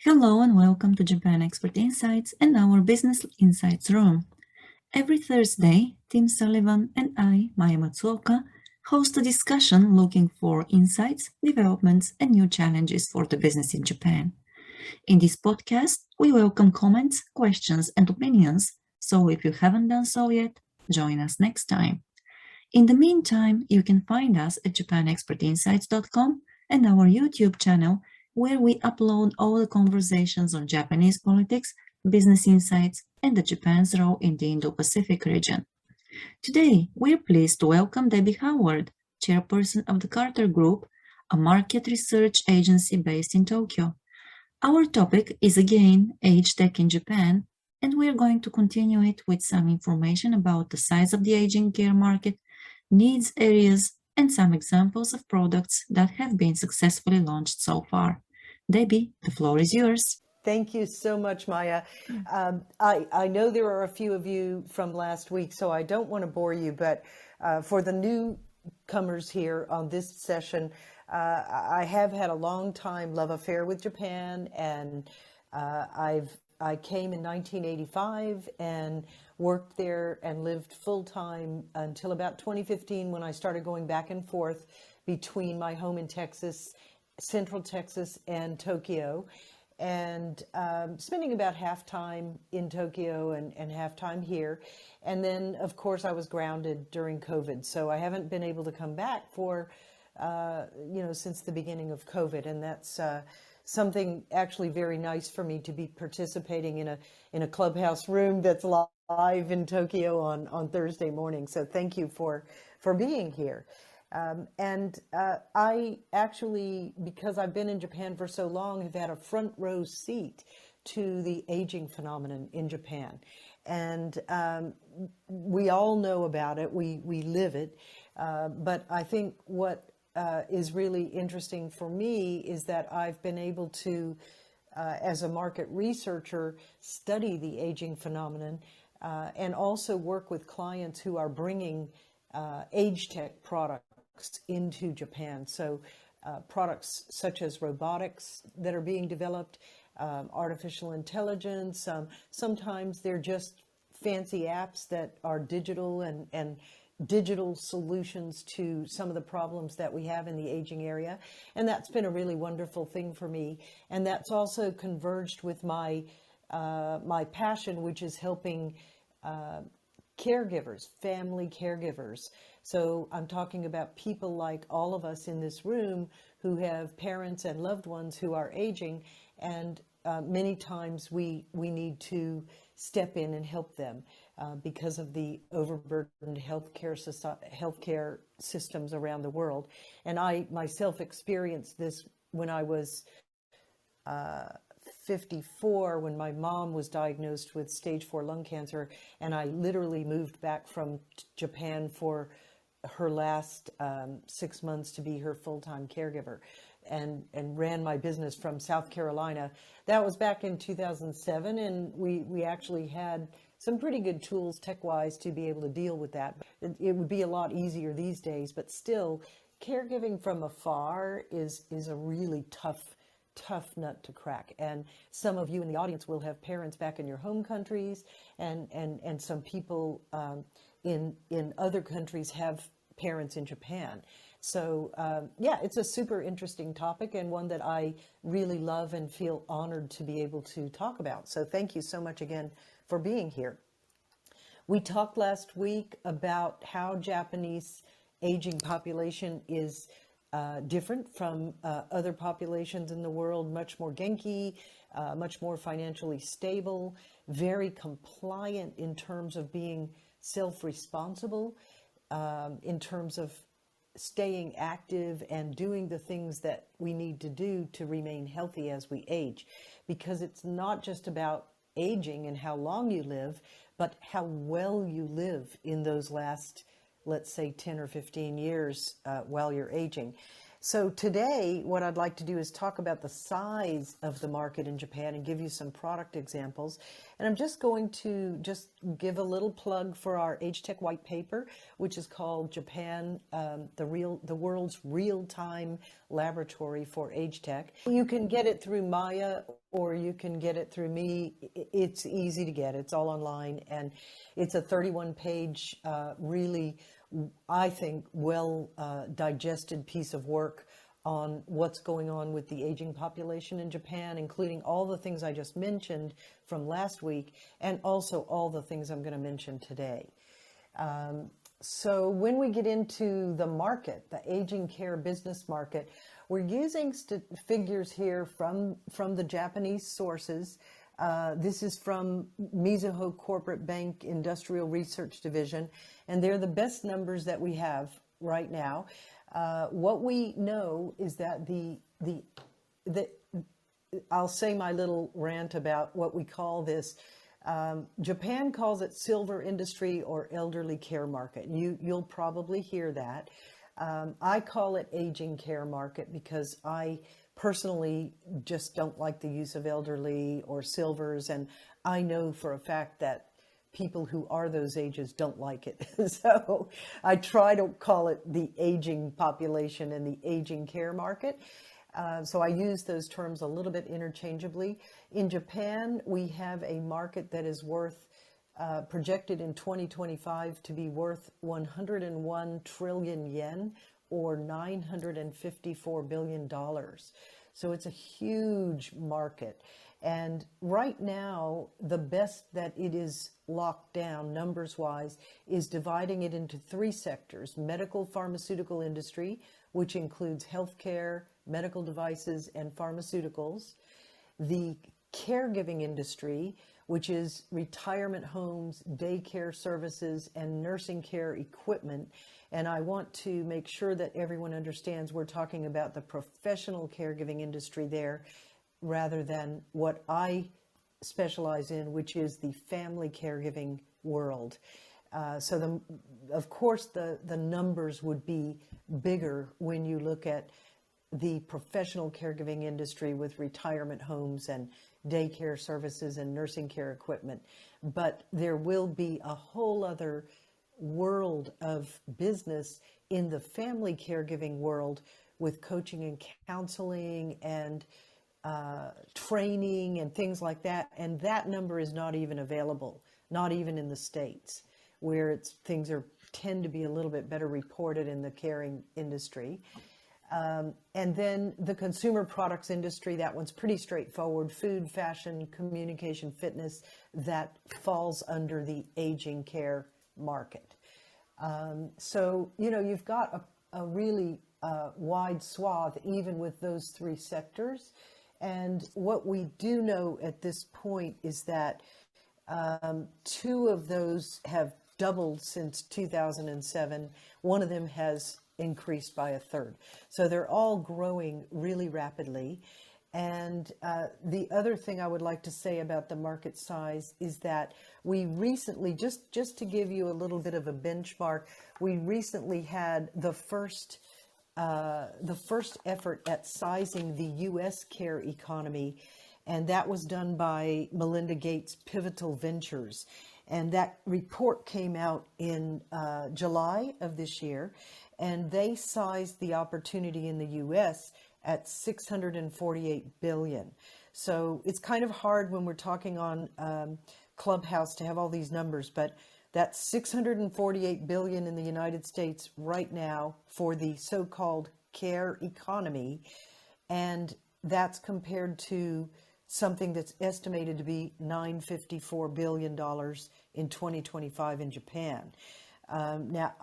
Hello and welcome to Japan Expert Insights and our Business Insights Room. Every Thursday, Tim Sullivan and I, Maya Matsuoka, host a discussion looking for insights, developments, and new challenges for the business in Japan. In this podcast, we welcome comments, questions, and opinions, so if you haven't done so yet, join us next time. In the meantime, you can find us at japanexpertinsights.com and our YouTube channel, where we upload all the conversations on Japanese politics, business insights, and the Japan's role in the Indo-Pacific region. Today, we're pleased to welcome Debbie Howard, Chairperson of the Carter Group, a market research agency based in Tokyo. Our topic is again age tech in Japan, and we're going to continue it with some information about the size of the aging care market, needs areas, and some examples of products that have been successfully launched so far. Debbie, the floor is yours. Thank you so much, Maya. I know there are a few of you from last week, so I don't want to bore you, but for the newcomers here on this session, I have had a long time love affair with Japan, and I came in 1985 and worked there and lived full-time until about 2015 when I started going back and forth between my home in Texas, Central Texas, and Tokyo, and spending about half time in Tokyo and half time here. And then, of course, I was grounded during COVID, so I haven't been able to come back for, since the beginning of COVID, and that's something actually very nice for me to be participating in a clubhouse room that's live in Tokyo on Thursday morning. So thank you for being here. I actually, because I've been in Japan for so long, have had a front row seat to the aging phenomenon in Japan. And we all know about it, we live it, but I think what is really interesting for me is that I've been able to, as a market researcher, study the aging phenomenon and also work with clients who are bringing age tech products into Japan. So products such as robotics that are being developed, artificial intelligence, sometimes they're just fancy apps that are digital and digital solutions to some of the problems that we have in the aging area. And that's been a really wonderful thing for me. And that's also converged with my passion, which is helping caregivers, family caregivers. So I'm talking about people like all of us in this room who have parents and loved ones who are aging, and many times we need step in and help them because of the overburdened healthcare systems around the world. And I myself experienced this when I was 54, when my mom was diagnosed with stage 4 lung cancer, and I literally moved back from Japan for her last 6 months to be her full-time caregiver, and ran my business from South Carolina. That was back in 2007, and we actually had some pretty good tools tech-wise to be able to deal with that. It would be a lot easier these days, but still, caregiving from afar is a really tough nut to crack. And some of you in the audience will have parents back in your home countries, and some people in other countries have parents in Japan. So yeah, it's a super interesting topic and one that I really love and feel honored to be able to talk about. So thank you so much again for being here. We talked last week about how Japanese aging population is different from other populations in the world, much more genki, much more financially stable, very compliant in terms of being self-responsible, in terms of staying active and doing the things that we need to do to remain healthy as we age. Because it's not just about aging and how long you live, but how well you live in those last, let's say, 10 or 15 years while you're aging. So today, what I'd like to do is talk about the size of the market in Japan and give you some product examples. And I'm just going to just give a little plug for our Age Tech white paper, which is called Japan, the world's real-time laboratory for age tech. You can get it through Maya or you can get it through me. It's easy to get. It's all online, and it's a 31-page, really, I think, well digested piece of work on what's going on with the aging population in Japan, including all the things I just mentioned from last week, and also all the things I'm going to mention today. So when we get into the market, the aging care business market, we're using figures here from the Japanese sources. This is from Mizuho Corporate Bank Industrial Research Division, and they're the best numbers that we have right now. What we know is that I'll say my little rant about what we call this. Japan calls it silver industry or elderly care market. You'll probably hear that. I call it aging care market because I personally just don't like the use of elderly or silvers, and I know for a fact that people who are those ages don't like it. So I try to call it the aging population and the aging care market. So I use those terms a little bit interchangeably. In Japan, we have a market that is worth, projected in 2025 to be worth 101 trillion yen, or $954 billion. So it's a huge market. And right now, the best that it is locked down, numbers-wise, is dividing it into three sectors: medical pharmaceutical industry, which includes healthcare, medical devices, and pharmaceuticals; the caregiving industry, which is retirement homes, daycare services, and nursing care equipment. And I want to make sure that everyone understands we're talking about the professional caregiving industry there, rather than what I specialize in, which is the family caregiving world. Of course, the numbers would be bigger when you look at the professional caregiving industry with retirement homes and daycare services and nursing care equipment. But there will be a whole other world of business in the family caregiving world, with coaching and counseling and training and things like that. And that number is not even available, not even in the States, where things tend to be a little bit better reported in the caring industry. And then the consumer products industry, that one's pretty straightforward: food, fashion, communication, fitness. That falls under the aging care market. So, you've got a really wide swath, even with those three sectors. And what we do know at this point is that two of those have doubled since 2007. One of them has increased by a third. So they're all growing really rapidly. And the other thing I would like to say about the market size is that we recently, just to give you a little bit of a benchmark, we recently had the first effort at sizing the U.S. care economy, and that was done by Melinda Gates' Pivotal Ventures. And that report came out in July of this year, and they sized the opportunity in the U.S. at $648 billion. So it's kind of hard when we're talking on Clubhouse to have all these numbers, but that's $648 billion in the United States right now for the so-called care economy, and that's compared to something that's estimated to be $954 billion in 2025 in Japan. Now,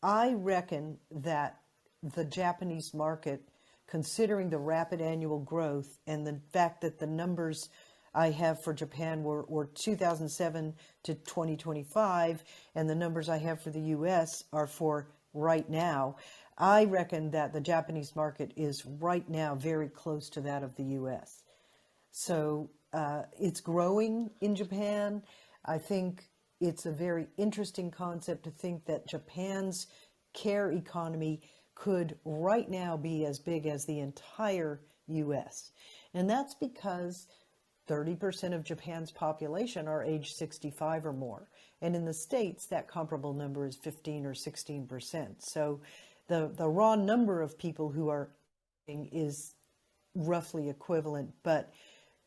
I reckon that the Japanese market, considering the rapid annual growth and the fact that the numbers I have for Japan were 2007 to 2025, and the numbers I have for the U.S. are for right now, I reckon that the Japanese market is right now very close to that of the U.S. So it's growing in Japan. I think it's a very interesting concept to think that Japan's care economy could right now be as big as the entire US. And that's because 30% of Japan's population are age 65 or more. And in the States, that comparable number is 15 or 16%. So the raw number of people who are aging is roughly equivalent, but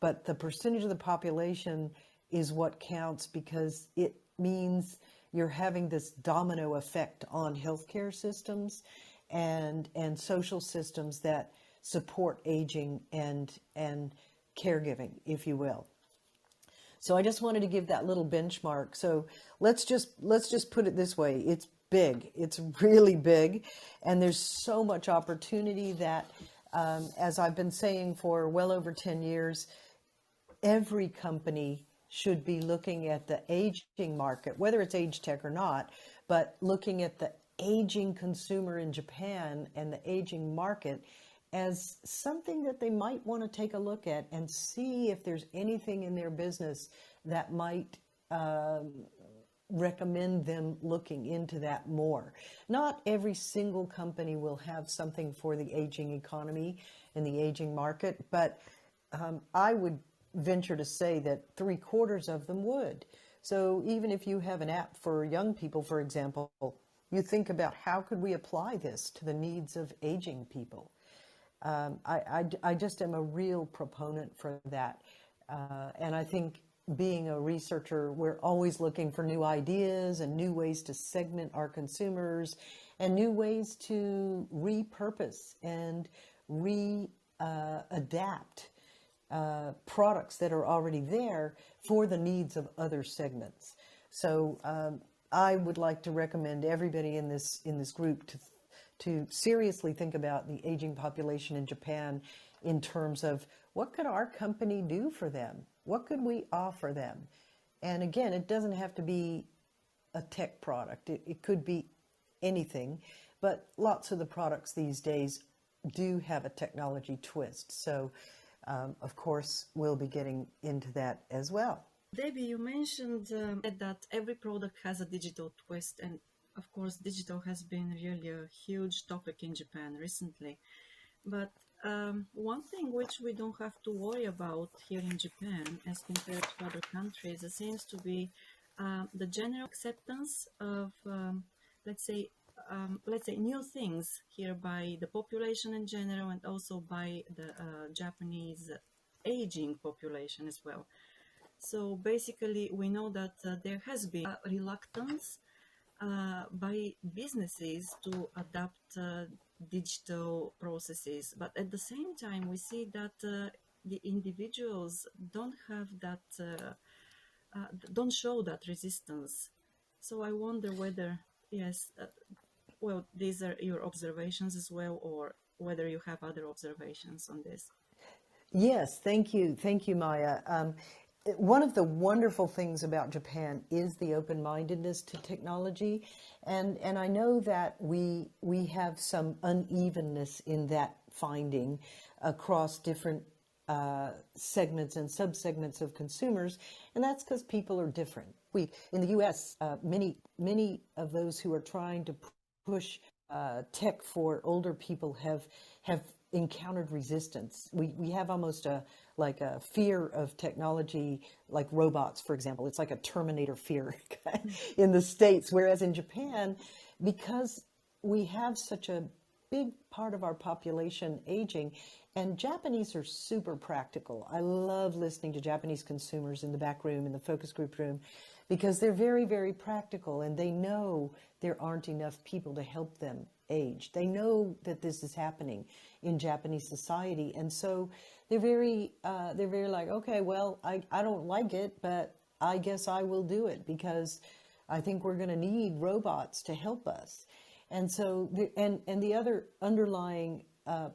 the percentage of the population is what counts, because it means you're having this domino effect on healthcare systems and social systems that support aging and caregiving, if you will. So I just wanted to give that little benchmark. So let's just put it this way. It's big. It's really big. And there's so much opportunity that, as I've been saying for well over 10 years, every company should be looking at the aging market, whether it's age tech or not, but looking at the aging consumer in Japan and the aging market as something that they might want to take a look at and see if there's anything in their business that might recommend them looking into that more. Not every single company will have something for the aging economy and the aging market, but I would venture to say that 3/4 of them would. So even if you have an app for young people, for example, you think about how could we apply this to the needs of aging people. I just am a real proponent for that. And I think being a researcher, we're always looking for new ideas and new ways to segment our consumers and new ways to repurpose and adapt products that are already there for the needs of other segments. So I would like to recommend everybody in this group to seriously think about the aging population in Japan in terms of what could our company do for them? What could we offer them? And again, it doesn't have to be a tech product. It could be anything, but lots of the products these days do have a technology twist. So, of course, we'll be getting into that as well. Debbie, you mentioned that every product has a digital twist, and of course, digital has been really a huge topic in Japan recently. But one thing which we don't have to worry about here in Japan as compared to other countries, it seems to be the general acceptance of, let's say, new things here by the population in general, and also by the Japanese aging population as well. So basically, we know that there has been a reluctance by businesses to adapt digital processes, but at the same time, we see that the individuals don't have that, don't show that resistance. So I wonder whether, yes, well, these are your observations as well, or whether you have other observations on this. Yes, thank you, Maya. One of the wonderful things about Japan is the open-mindedness to technology, and I know that we have some unevenness in that finding across different segments and subsegments of consumers, and that's because people are different. We in the U.S., many of those who are trying to push tech for older people have encountered resistance. We have almost a fear of technology, like robots, for example. It's like a Terminator fear in the States, whereas in Japan, because we have such a big part of our population aging, and Japanese are super practical. I love listening to Japanese consumers in the back room, in the focus group room, because they're very, very practical, and they know there aren't enough people to help them age. They know that this is happening in Japanese society, and so they're very like, okay, well, I don't like it, but I guess I will do it because I think we're going to need robots to help us. And so, the other underlying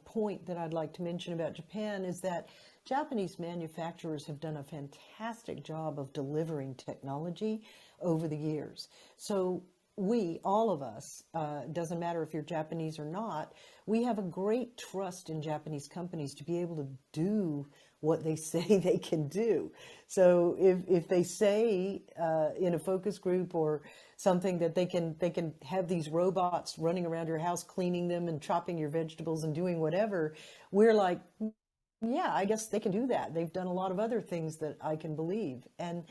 point that I'd like to mention about Japan is that Japanese manufacturers have done a fantastic job of delivering technology over the years. So we, all of us, doesn't matter if you're Japanese or not, we have a great trust in Japanese companies to be able to do what they say they can do. So if they say in a focus group or something that they can have these robots running around your house cleaning them and chopping your vegetables and doing whatever, we're like, yeah, I guess they can do that. They've done a lot of other things that I can believe. And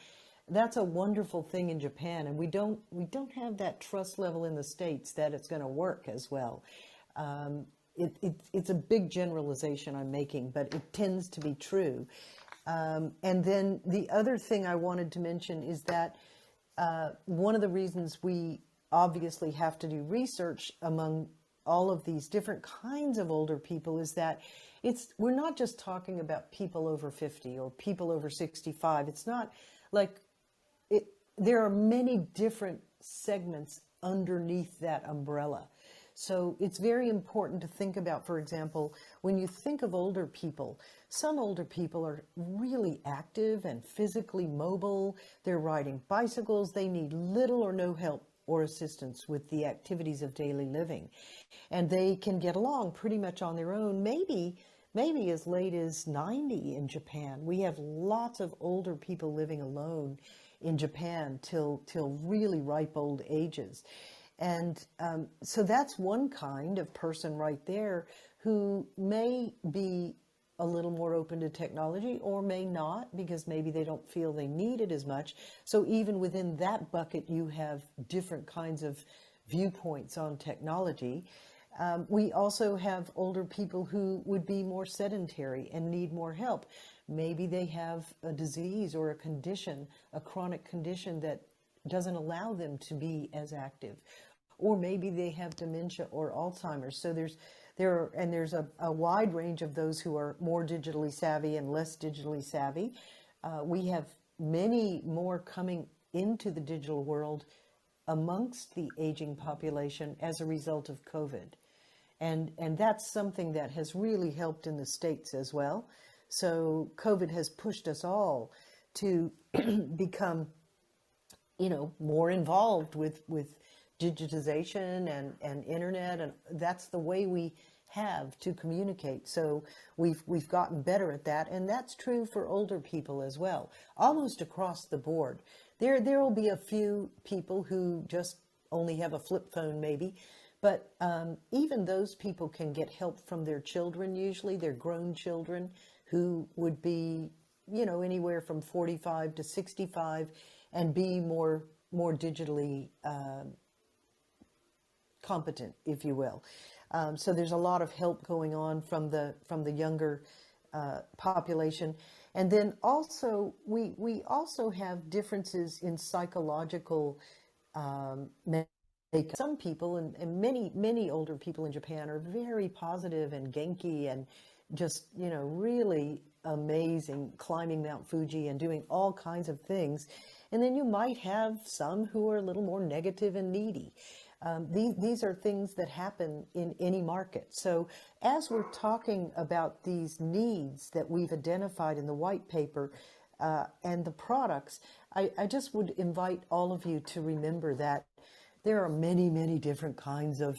that's a wonderful thing in Japan. And we don't have that trust level in the States that it's going to work as well. It's a big generalization I'm making, but it tends to be true. And then the other thing I wanted to mention is that one of the reasons we obviously have to do research among all of these different kinds of older people is that we're not just talking about people over 50 or people over 65. It's not like there are many different segments underneath that umbrella. So it's very important to think about, for example, when you think of older people, some older people are really active and physically mobile. They're riding bicycles. They need little or no help or assistance with the activities of daily living. And they can get along pretty much on their own, maybe as late as 90 in Japan. We have lots of older people living alone in Japan till really ripe old ages. And so that's one kind of person right there who may be a little more open to technology or may not, because maybe they don't feel they need it as much. So even within that bucket, you have different kinds of viewpoints on technology. We also have older people who would be more sedentary and need more help. Maybe they have a disease or a condition, a chronic condition that doesn't allow them to be as active. Or maybe they have dementia or Alzheimer's. So there's a wide range of those who are more digitally savvy and less digitally savvy. We have many more coming into the digital world amongst the aging population as a result of COVID. And that's something that has really helped in the States as well. So COVID has pushed us all to become, more involved with digitization and internet, and that's the way we have to communicate. So we've gotten better at that, and that's true for older people as well, almost across the board. There will be a few people who just only have a flip phone maybe, but even those people can get help from their children, usually their grown children, who would be, anywhere from 45 to 65 and be more digitally competent, if you will. So there's a lot of help going on from the younger population. And then also, we also have differences in psychological makeup. Some people, and many older people in Japan are very positive and Genki and just, really amazing, climbing Mount Fuji and doing all kinds of things. And then you might have some who are a little more negative and needy. These are things that happen in any market. So as we're talking about these needs that we've identified in the white paper and the products, I just would invite all of you to remember that there are many, many different kinds of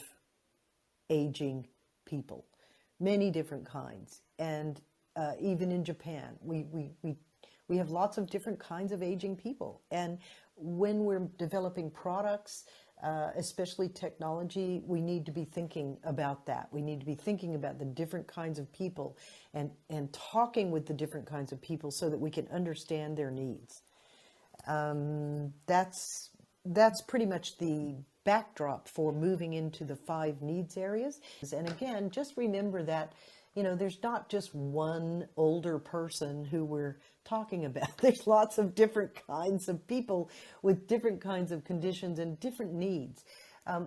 aging people, many different kinds. And even in Japan, we have lots of different kinds of aging people. And when we're developing products, especially technology, we need to be thinking about that. We need to be thinking about the different kinds of people and talking with the different kinds of people so that we can understand their needs. That's pretty much the backdrop for moving into the 5 needs areas. And again, just remember that, there's not just one older person who we're talking about. There's lots of different kinds of people with different kinds of conditions and different needs.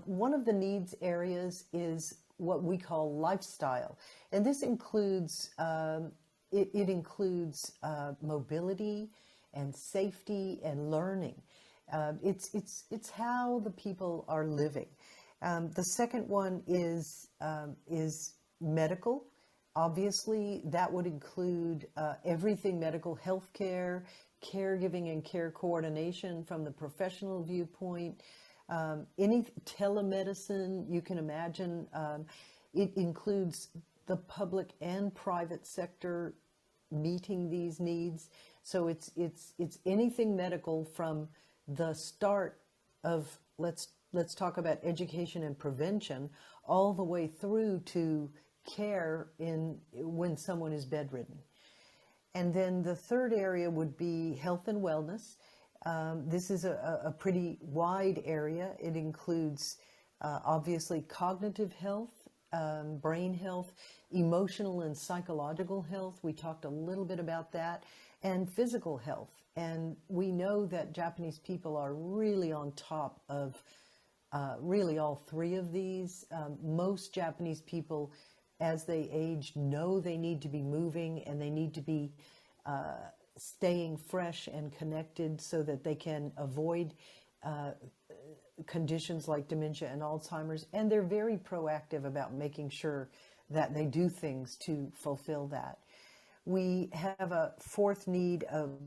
One of the needs areas is what we call lifestyle. And this includes, it includes mobility and safety and learning. It's how the people are living. The second one is medical. Obviously, that would include everything medical, healthcare, caregiving and care coordination from the professional viewpoint, Any telemedicine you can imagine. It includes the public and private sector meeting these needs. So it's anything medical from the start of let's talk about education and prevention all the way through to care in when someone is bedridden. And then the third area would be health and wellness. This is a pretty wide area. It includes obviously cognitive health, brain health, emotional and psychological health. We talked a little bit about that, and physical health. And we know that Japanese people are really on top of really all three of these. Most Japanese people, as they age, know they need to be moving and they need to be staying fresh and connected so that they can avoid conditions like dementia and Alzheimer's. And they're very proactive about making sure that they do things to fulfill that. We have a fourth need of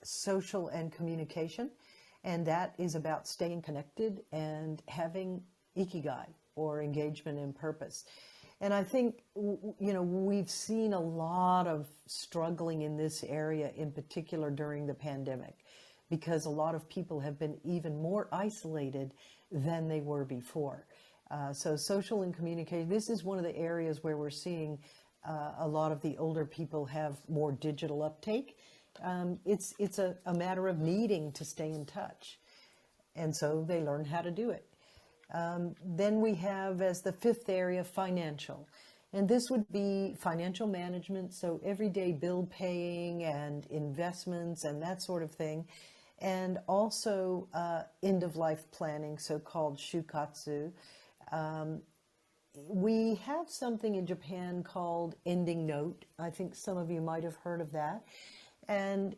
social and communication, and that is about staying connected and having ikigai, or engagement and purpose. And I think, we've seen a lot of struggling in this area, in particular during the pandemic, because a lot of people have been even more isolated than they were before. So social and communication, this is one of the areas where we're seeing a lot of the older people have more digital uptake. It's a matter of needing to stay in touch. And so they learn how to do it. Then we have, as the fifth area, financial. And this would be financial management, so everyday bill paying and investments and that sort of thing. And also end-of-life planning, so-called shukatsu. We have something in Japan called ending note. I think some of you might have heard of that. And,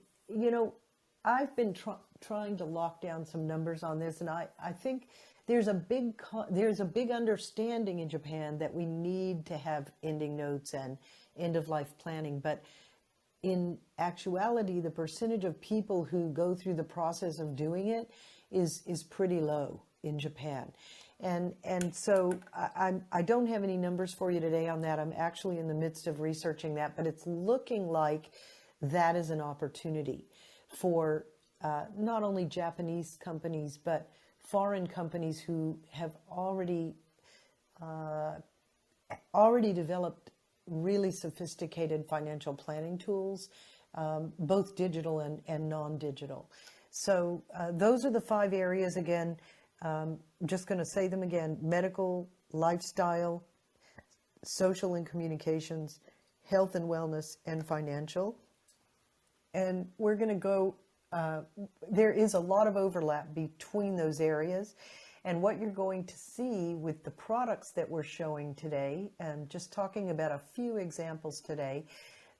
I've been trying to lock down some numbers on this, and I think there's a big understanding in Japan that we need to have ending notes and end-of-life planning. But in actuality, the percentage of people who go through the process of doing it is pretty low in Japan. And so I don't have any numbers for you today on that. I'm actually in the midst of researching that, but it's looking like that is an opportunity for not only Japanese companies, but foreign companies who have already developed really sophisticated financial planning tools, both digital and non-digital. So those are the 5 areas again. Just going to say them again: medical, lifestyle, social and communications, health and wellness, and financial. And we're going to go, there is a lot of overlap between those areas. And what you're going to see with the products that we're showing today, and just talking about a few examples today,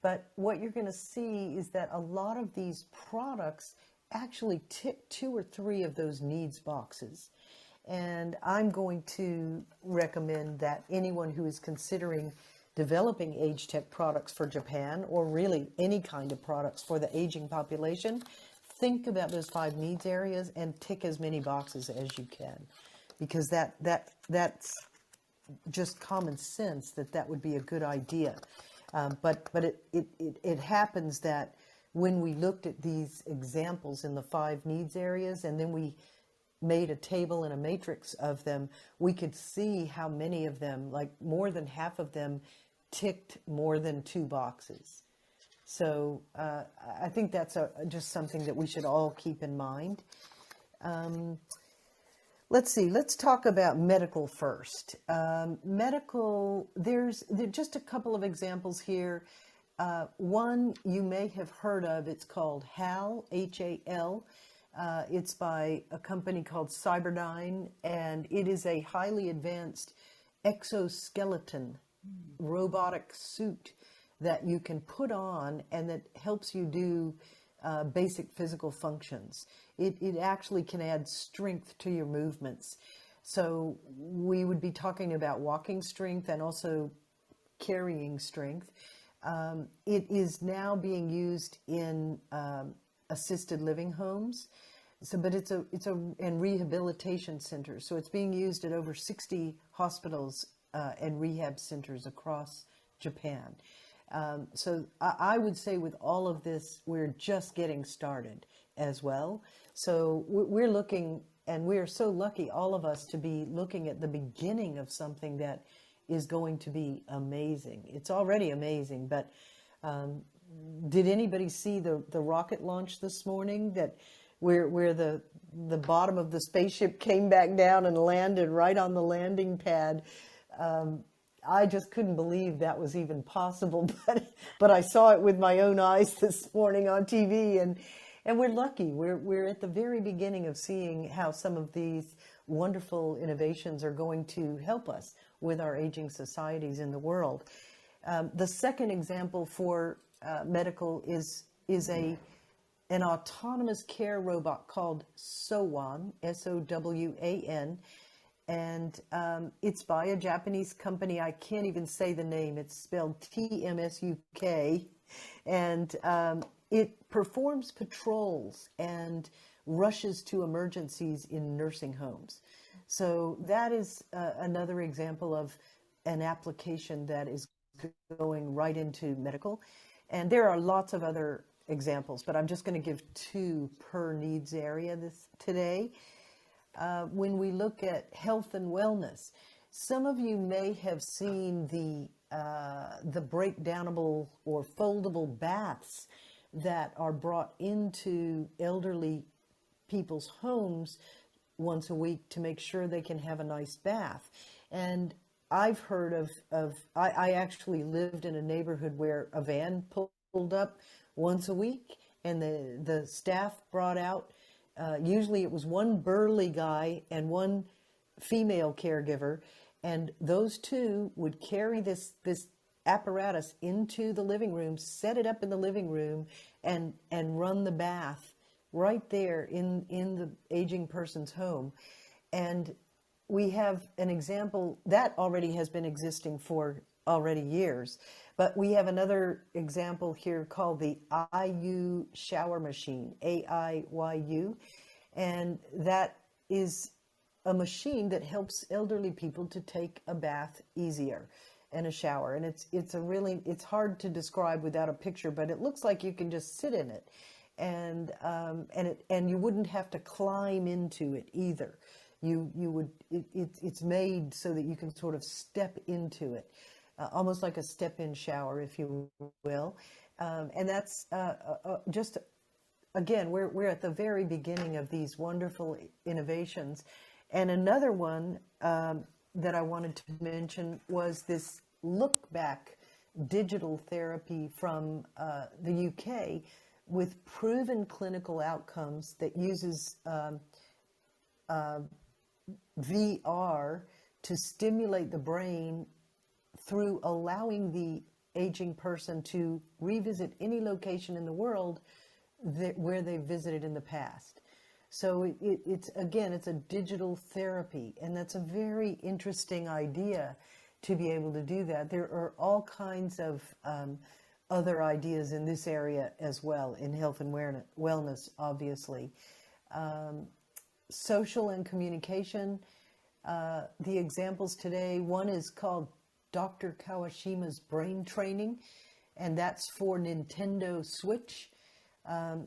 but what you're going to see is that a lot of these products actually tick 2 or 3 of those needs boxes. And I'm going to recommend that anyone who is considering developing age tech products for Japan, or really any kind of products for the aging population, think about those 5 needs areas and tick as many boxes as you can, because that's just common sense that would be a good idea. But it happens that when we looked at these examples in the 5 needs areas, and then we made a table and a matrix of them, we could see how many of them, like more than half of them, ticked more than 2 boxes. So I think that's just something that we should all keep in mind. Let's see, let's talk about medical first. Medical, there's just a couple of examples here. One you may have heard of, it's called HAL, H-A-L. It's by a company called Cyberdyne, and it is a highly advanced exoskeleton robotic suit that you can put on and that helps you do basic physical functions. It actually can add strength to your movements. So we would be talking about walking strength and also carrying strength. It is now being used in assisted living homes. But it's a and rehabilitation center. So it's being used at over 60 hospitals and rehab centers across Japan. So I would say with all of this, we're just getting started as well. So we're looking, and we're so lucky, all of us, to be looking at the beginning of something that is going to be amazing. It's already amazing, but did anybody see the rocket launch this morning, that where the bottom of the spaceship came back down and landed right on the landing pad? I just couldn't believe that was even possible, but I saw it with my own eyes this morning on TV, and we're lucky. We're at the very beginning of seeing how some of these wonderful innovations are going to help us with our aging societies in the world. The second example for medical is an autonomous care robot called SOWAN, SOWAN, and it's by a Japanese company. I can't even say the name. It's spelled TMSUK, and it performs patrols and rushes to emergencies in nursing homes. So that is another example of an application that is going right into medical. And there are lots of other examples, but I'm just going to give two per needs area today. When we look at health and wellness, some of you may have seen the breakdownable or foldable baths that are brought into elderly people's homes once a week to make sure they can have a nice bath. And I've heard I actually lived in a neighborhood where a van pulled up once a week, and the staff brought out, usually it was one burly guy and one female caregiver, and those two would carry this apparatus into the living room, set it up in the living room, and run the bath right there in the aging person's home. And we have an example that already has been existing for already years, but we have another example here called the IU shower machine, AIYU, and that is a machine that helps elderly people to take a bath easier and a shower. And it's hard to describe without a picture, but it looks like you can just sit in it, and you wouldn't have to climb into it either. It's made so that you can sort of step into it, almost like a step-in shower, if you will. And that's just, again, we're at the very beginning of these wonderful innovations. And another one that I wanted to mention was this look back digital therapy from the UK with proven clinical outcomes that uses VR to stimulate the brain through allowing the aging person to revisit any location in the world where they visited in the past. So it's a digital therapy, and that's a very interesting idea to be able to do that. There are all kinds of other ideas in this area as well, in health and wellness, obviously. Social and communication, the examples today, one is called Dr. Kawashima's Brain Training, and that's for Nintendo Switch.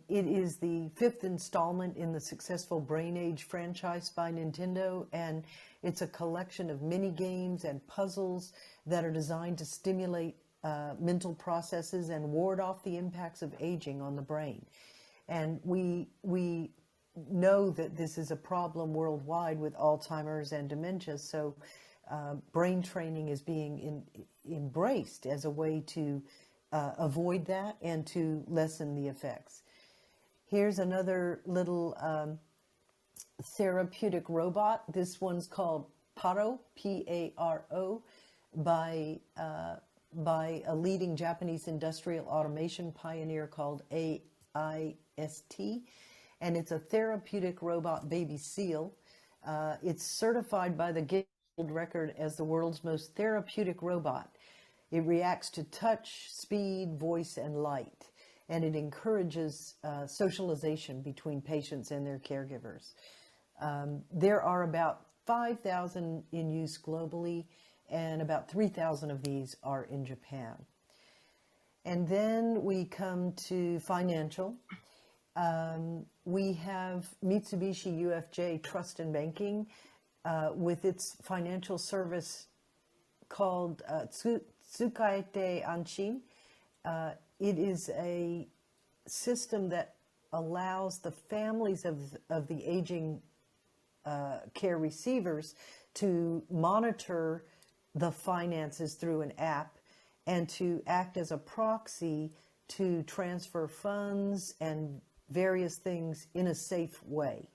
It is the fifth installment in the successful Brain Age franchise by Nintendo, and it's a collection of mini games and puzzles that are designed to stimulate mental processes and ward off the impacts of aging on the brain. And we know that this is a problem worldwide with Alzheimer's and dementia, so brain training is being embraced as a way to avoid that and to lessen the effects. Here's another little therapeutic robot. This one's called Paro, P-A-R-O, by a leading Japanese industrial automation pioneer called AIST. And it's a therapeutic robot baby seal. It's certified by the Guinness World Record as the world's most therapeutic robot. It reacts to touch, speed, voice, and light. and it encourages socialization between patients and their caregivers. There are about 5,000 in use globally, and about 3,000 of these are in Japan. And then we come to financial. We have Mitsubishi UFJ Trust and Banking with its financial service called Tsukaete Anshin. It is a system that allows the families of the aging care receivers to monitor the finances through an app and to act as a proxy to transfer funds and various things in a safe way.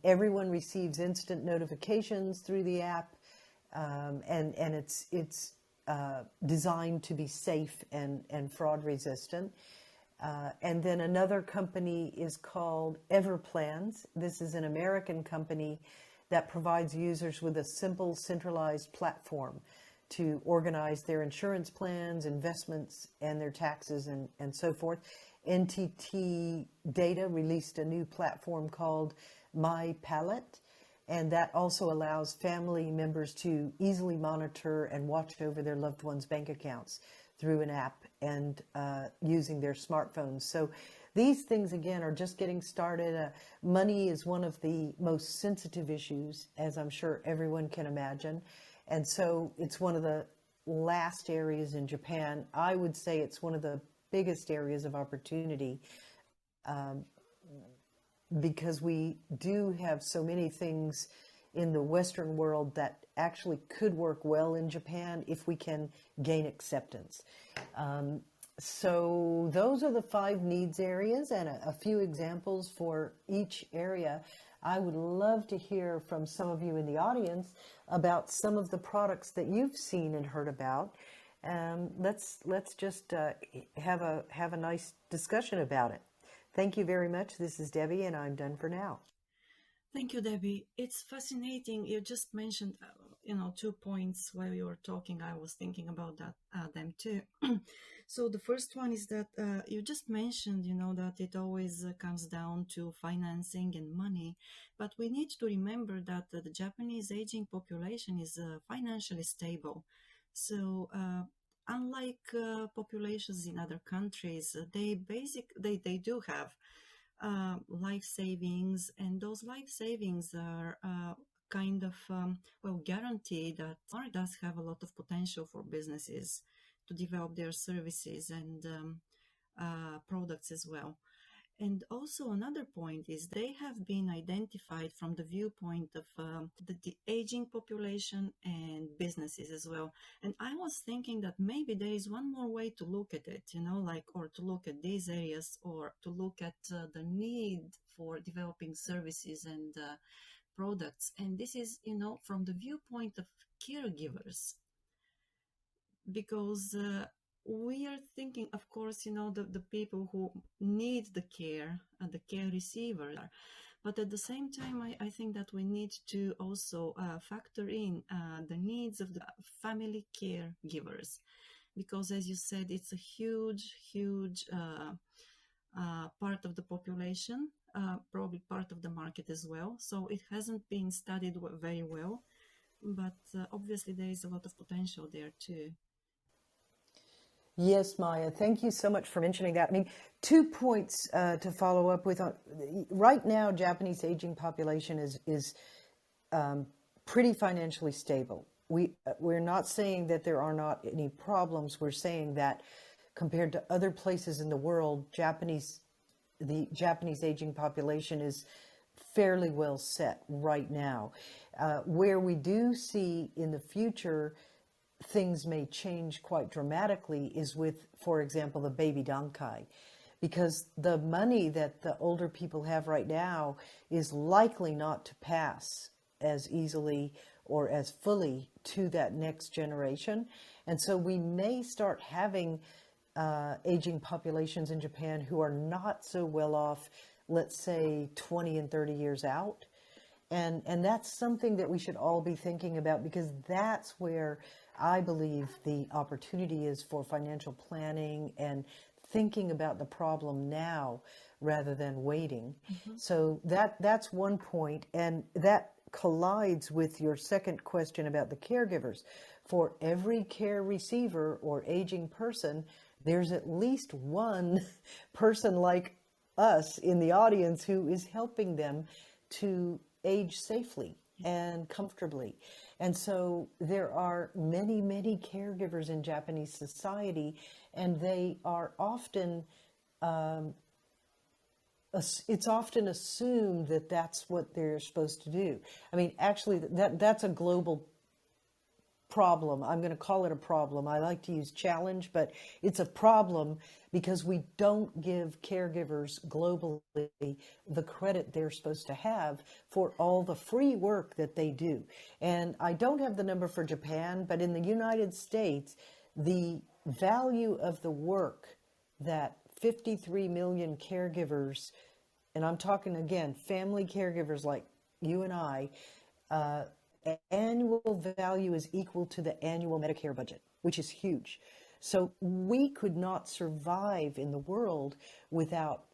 Everyone receives instant notifications through the app, and it's designed to be safe and fraud resistant. And then another company is called Everplans. This is an American company that provides users with a simple centralized platform to organize their insurance plans, investments, and their taxes and so forth. NTT Data released a new platform called My Palette, and that also allows family members to easily monitor and watch over their loved ones' bank accounts through an app and using their smartphones. So these things, again, are just getting started. Money is one of the most sensitive issues, as I'm sure everyone can imagine. And so it's one of the last areas in Japan. I would say it's one of the biggest areas of opportunity because we do have so many things in the Western world that actually could work well in Japan if we can gain acceptance. So those are the 5 needs areas and a few examples for each area. I would love to hear from some of you in the audience about some of the products that you've seen and heard about. Let's just have a nice discussion about it. Thank you very much. This is Debbie, and I'm done for now. Thank you, Debbie. It's fascinating. You just mentioned, 2 points while you were talking. I was thinking about them too. So the first one is that you just mentioned, that it always comes down to financing and money. But we need to remember that the Japanese aging population is financially stable. So unlike populations in other countries, they do have life savings, and those life savings are kind of guaranteed that it does have a lot of potential for businesses to develop their services and products as well. And also another point is they have been identified from the viewpoint of the aging population and businesses as well. And I was thinking that maybe there is one more way to look at it, or to look at these areas, or to look at the need for developing services and products. And this is, from the viewpoint of caregivers, because we are thinking, of course, the people who need the care and the care receiver. But at the same time, I think that we need to also factor in the needs of the family caregivers, because as you said, it's a huge part of the population, probably part of the market as well. So it hasn't been studied very well, but obviously there is a lot of potential there too. Yes, Maya, thank you so much for mentioning that. I mean, 2 points to follow up with. Right now, Japanese aging population is pretty financially stable. We're not saying that there are not any problems. We're saying that compared to other places in the world, the Japanese aging population is fairly well set right now. Where we do see in the future things may change quite dramatically is with, for example, the baby dankai, because the money that the older people have right now is likely not to pass as easily or as fully to that next generation. And so we may start having aging populations in Japan who are not so well off, let's say 20 and 30 years out. And that's something that we should all be thinking about, because that's where I believe the opportunity is for financial planning and thinking about the problem now rather than waiting. So that's one point, and that collides with your second question about the caregivers. For every care receiver or aging person, there's at least one person like us in the audience who is helping them to age safely and comfortably. And so there are many, many caregivers in Japanese society, and they are often, it's often assumed that that's what they're supposed to do. I mean, actually, that's a global problem. I'm going to call it a problem. I like to use challenge, but it's a problem because we don't give caregivers globally the credit they're supposed to have for all the free work that they do. And I don't have the number for Japan, but in the United States, the value of the work that 53 million caregivers, and I'm talking again, family caregivers like you and I, annual value is equal to the annual Medicare budget, which is huge. So we could not survive in the world without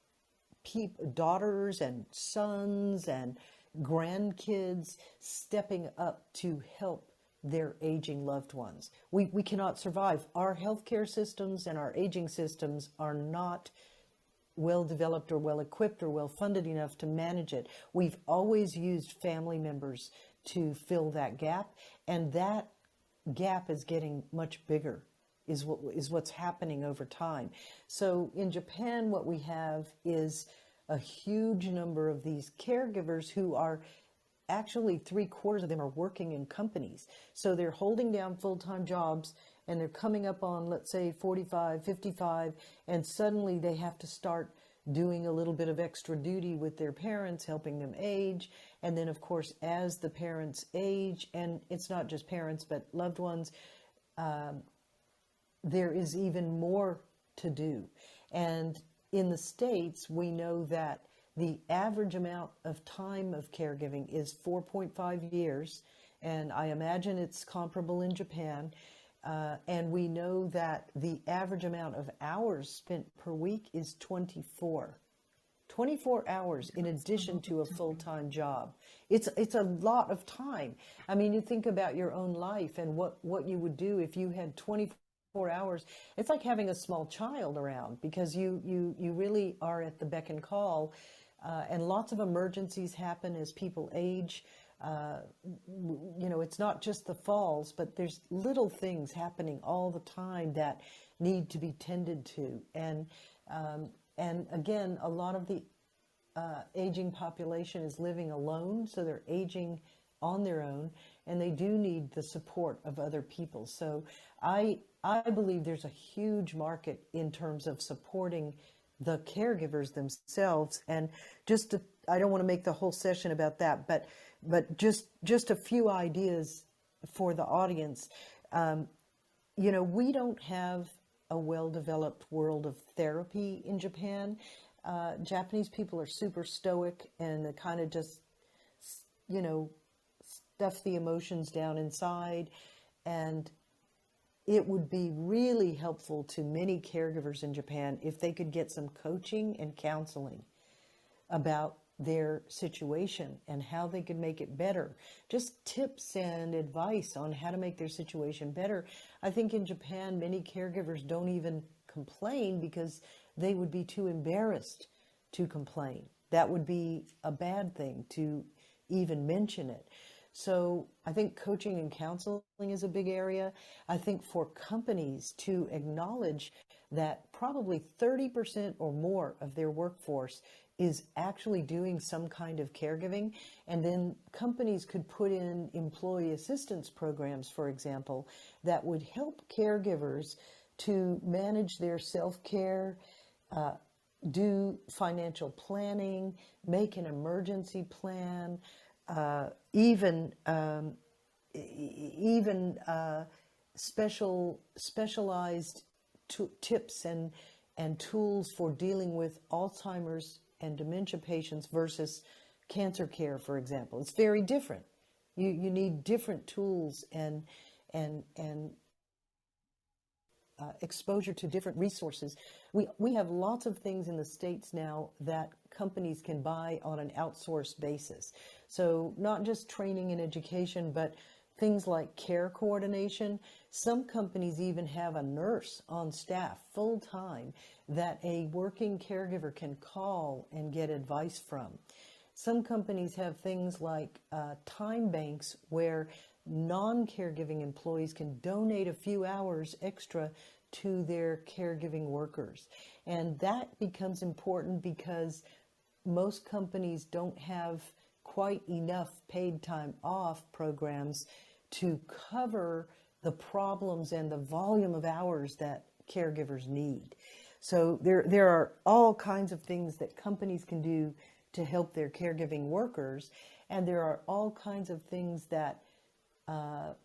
daughters and sons and grandkids stepping up to help their aging loved ones. We cannot survive. Our healthcare systems and our aging systems are not well developed or well equipped or well funded enough to manage it. We've always used family members to fill that gap, and that gap is getting much bigger, is what's happening over time. So in Japan, what we have is a huge number of these caregivers who are actually 3/4 of them are working in companies. So they're holding down full-time jobs and they're coming up on, let's say, 45, 55, and suddenly they have to start doing a little bit of extra duty with their parents, helping them age. And then, of course, as the parents age, and it's not just parents, but loved ones, there is even more to do. And in the States, we know that the average amount of time of caregiving is 4.5 years, and I imagine it's comparable in Japan. And we know that the average amount of hours spent per week is 24. 24 hours in addition to a full-time job. It's a lot of time. I mean, you think about your own life and what you would do if you had 24 hours. It's like having a small child around because you really are at the beck and call. And lots of emergencies happen as people age. It's not just the falls, but there's little things happening all the time that need to be tended to. And again, a lot of the aging population is living alone, so they're aging on their own, and they do need the support of other people. So I believe there's a huge market in terms of supporting the caregivers themselves. And I don't want to make the whole session about that, but just a few ideas for the audience. We don't have a well-developed world of therapy in Japan. Japanese people are super stoic and they kind of just, stuff the emotions down inside. And it would be really helpful to many caregivers in Japan if they could get some coaching and counseling about their situation and how they could make it better. Just tips and advice on how to make their situation better. I think in Japan, many caregivers don't even complain because they would be too embarrassed to complain. That would be a bad thing to even mention it. So I think coaching and counseling is a big area. I think for companies to acknowledge that probably 30% or more of their workforce is actually doing some kind of caregiving. And then companies could put in employee assistance programs, for example, that would help caregivers to manage their self-care, do financial planning, make an emergency plan, even specialized tips and tools for dealing with Alzheimer's and dementia patients versus cancer care, for example. It's very different. You need different tools and exposure to different resources. We have lots of things in the States now that companies can buy on an outsourced basis. So not just training and education, but things like care coordination. Some companies even have a nurse on staff full time that a working caregiver can call and get advice from. Some companies have things like time banks where non-caregiving employees can donate a few hours extra to their caregiving workers. And that becomes important because most companies don't have quite enough paid time off programs to cover the problems and the volume of hours that caregivers need. So there are all kinds of things that companies can do to help their caregiving workers, and there are all kinds of things that,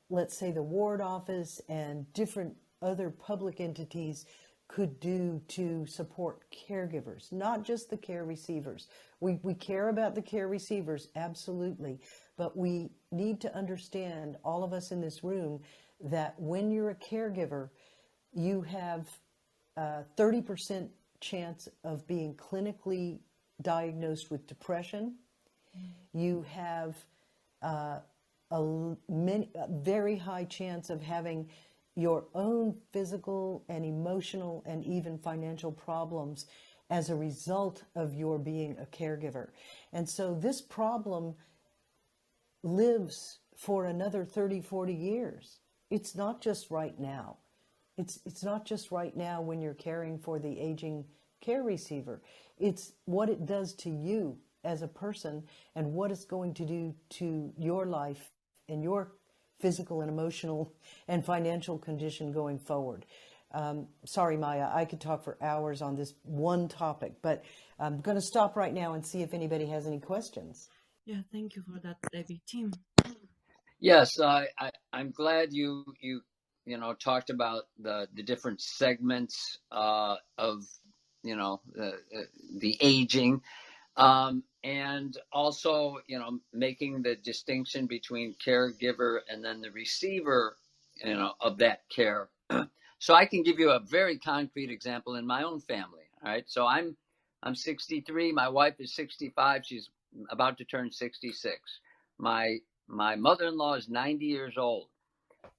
let's say, the ward office and different other public entities could do to support caregivers, not just the care receivers. We care about the care receivers, absolutely, but we need to understand, all of us in this room, that when you're a caregiver, you have a 30% chance of being clinically diagnosed with depression. You have a very high chance of having your own physical and emotional and even financial problems as a result of your being a caregiver. And so this problem lives for another 30, 40 years. It's not just right now. It's not just right now when you're caring for the aging care receiver. It's what it does to you as a person and what it's going to do to your life and your physical and emotional and financial condition going forward. Sorry, Maya, I could talk for hours on this one topic, but I'm going to stop right now and see if anybody has any questions. Yeah, thank you for that, Debbie. Tim. Yes, I'm glad you talked about the different segments of the aging, and also making the distinction between caregiver and then the receiver of that care. So I can give you a very concrete example in my own family. All right, so I'm 63. My wife is 65. She's about to turn 66. My mother-in-law is 90 years old.